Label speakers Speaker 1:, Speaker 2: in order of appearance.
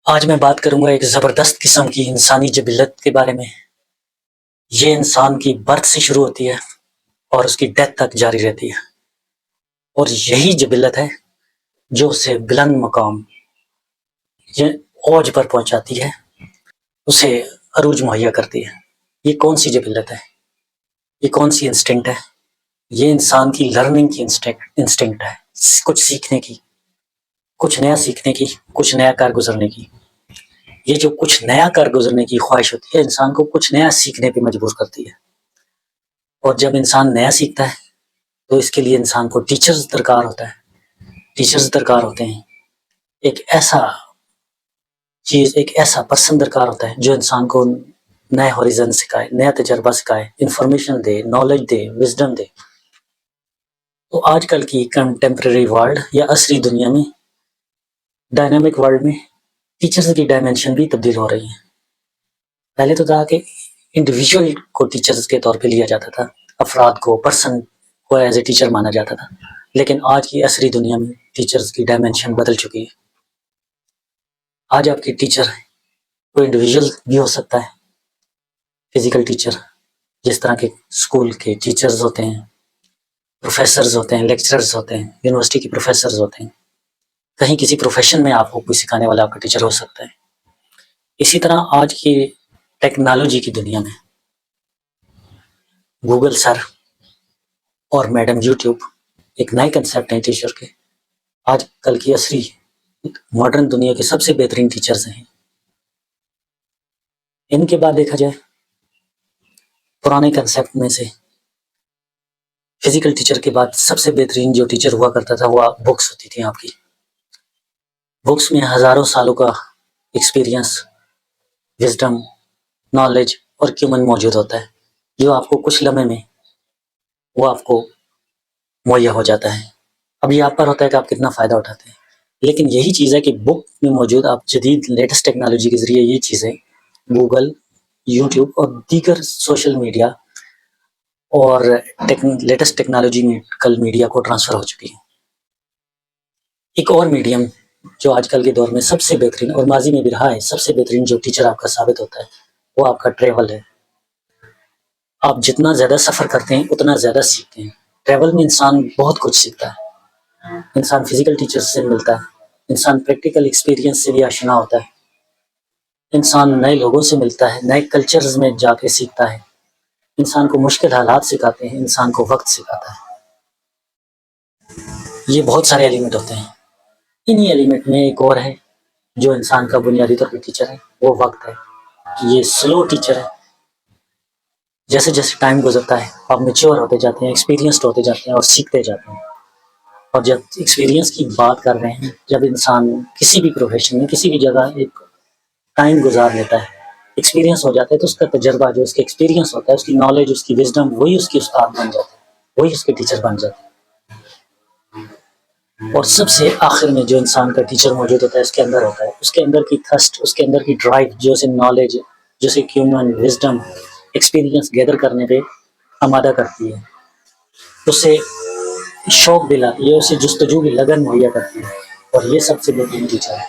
Speaker 1: آج میں بات کروں گا ایک زبردست قسم کی انسانی جبلت کے بارے میں۔ یہ انسان کی برتھ سے شروع ہوتی ہے اور اس کی ڈیتھ تک جاری رہتی ہے، اور یہی جبلت ہے جو اسے بلند مقام اوج پر پہنچاتی ہے، اسے عروج مہیا کرتی ہے۔ یہ کون سی جبلت ہے؟ یہ کون سی انسٹنکٹ ہے؟ یہ انسان کی لرننگ کی انسٹنکٹ ہے، کچھ سیکھنے کی، کچھ نیا سیکھنے کی، کچھ نیا کار گزرنے کی۔ یہ جو کچھ نیا کر گزرنے کی خواہش ہوتی ہے انسان کو کچھ نیا سیکھنے پہ مجبور کرتی ہے، اور جب انسان نیا سیکھتا ہے تو اس کے لیے انسان کو ٹیچرز درکار ہوتا ہے، ٹیچرز درکار ہوتے ہیں۔ ایک ایسا پرسن درکار ہوتا ہے جو انسان کو نئے ہوریزن سکھائے، نیا تجربہ سکھائے، انفارمیشن دے، نالج دے، وزڈم دے۔ تو آج کل کی کنٹمپریری ورلڈ یا عصری دنیا میں، ڈائنامک ورلڈ میں، ٹیچرز کی ڈائمینشن بھی تبدیل ہو رہی ہیں۔ پہلے تو تھا کہ انڈیویجول کو ٹیچرز کے طور پہ لیا جاتا تھا، افراد کو، پرسن کو ایز اے ٹیچر مانا جاتا تھا، لیکن آج کی عصری دنیا میں ٹیچرز کی ڈائمینشن بدل چکی ہے۔ آج آپ کی ٹیچر کوئی انڈیویجول بھی ہو سکتا ہے، فزیکل ٹیچر، جس طرح کے اسکول کے ٹیچرز ہوتے ہیں، پروفیسرز ہوتے ہیں، لیکچررز ہوتے ہیں، یونیورسٹی کے پروفیسرز ہوتے ہیں، کہیں کسی پروفیشن میں آپ کو کوئی سکھانے والا آپ کا ٹیچر ہو سکتا ہے۔ اسی طرح آج کی ٹیکنالوجی کی دنیا میں گوگل سر اور میڈم یوٹیوب ایک نئے کنسیپٹ ہیں ٹیچر کے۔ آج کل کی عصری ماڈرن دنیا کے سب سے بہترین ٹیچرز ہیں۔ ان کے بعد دیکھا جائے پرانے کنسیپٹ میں سے فزیکل ٹیچر کے بعد سب سے بہترین جو ٹیچر ہوا کرتا تھا وہ بکس ہوتی تھیں آپ کی۔ بکس میں ہزاروں سالوں کا ایکسپیرینس، وزڈم، نالج اور کیومن موجود ہوتا ہے، جو آپ کو کچھ لمحے میں وہ آپ کو مہیا ہو جاتا ہے۔ اب یہ آپ پر ہوتا ہے کہ آپ کتنا فائدہ اٹھاتے ہیں، لیکن یہی چیز ہے کہ بک میں موجود آپ جدید لیٹسٹ ٹیکنالوجی کے ذریعے یہ چیزیں گوگل، یوٹیوب اور دیگر سوشل میڈیا اور لیٹسٹ ٹیکنالوجی میں کل میڈیا کو ٹرانسفر ہو چکی ہے۔ ایک اور میڈیم جو آج کل کے دور میں سب سے بہترین اور ماضی میں بھی رہا ہے سب سے بہترین جو ٹیچر آپ کا ثابت ہوتا ہے وہ آپ کا ٹریول ہے۔ آپ جتنا زیادہ سفر کرتے ہیں اتنا زیادہ سیکھتے ہیں۔ ٹریول میں انسان بہت کچھ سیکھتا ہے، انسان فزیکل ٹیچر سے ملتا ہے، انسان پریکٹیکل ایکسپیرینس سے بھی آشنا ہوتا ہے، انسان نئے لوگوں سے ملتا ہے، نئے کلچرز میں جا کے سیکھتا ہے، انسان کو مشکل حالات سکھاتے ہیں، انسان کو وقت سکھاتا ہے۔ یہ بہت سارے ایلیمنٹ ہوتے ہیں، انہی ایلیمنٹ میں ایک اور ہے جو انسان کا بنیادی طور پہ ٹیچر ہے، وہ وقت ہے۔ یہ سلو ٹیچر ہے۔ جیسے جیسے ٹائم گزرتا ہے آپ میچور ہوتے جاتے ہیں، ایکسپیرینسڈ ہوتے جاتے ہیں اور سیکھتے جاتے ہیں۔ اور جب ایکسپیرینس کی بات کر رہے ہیں، جب انسان کسی بھی پروفیشن میں کسی بھی جگہ ایک ٹائم گزار لیتا ہے، ایکسپیرینس ہو جاتا ہے، تو اس کا تجربہ جو اس کا ایکسپیرینس ہوتا ہے، اس کی نالج، اس کی وزڈم، وہی اس کی استاد بن جاتا ہے، وہی اس کے ٹیچر بن جاتا ہے۔ اور سب سے آخر میں جو انسان کا ٹیچر موجود ہوتا ہے اس کے اندر ہوتا ہے، اس کے اندر کی تھرسٹ، اس کے اندر کی ڈرائیو جو اسے نالج، جو اسے ہیومن وزڈم، ایکسپیرینس گیدر کرنے پہ آمادہ کرتی ہے، اسے شوق دلاتی ہے، اسے جستجو کی لگن مہیا کرتی ہے، اور یہ سب سے بہترین ٹیچر ہے۔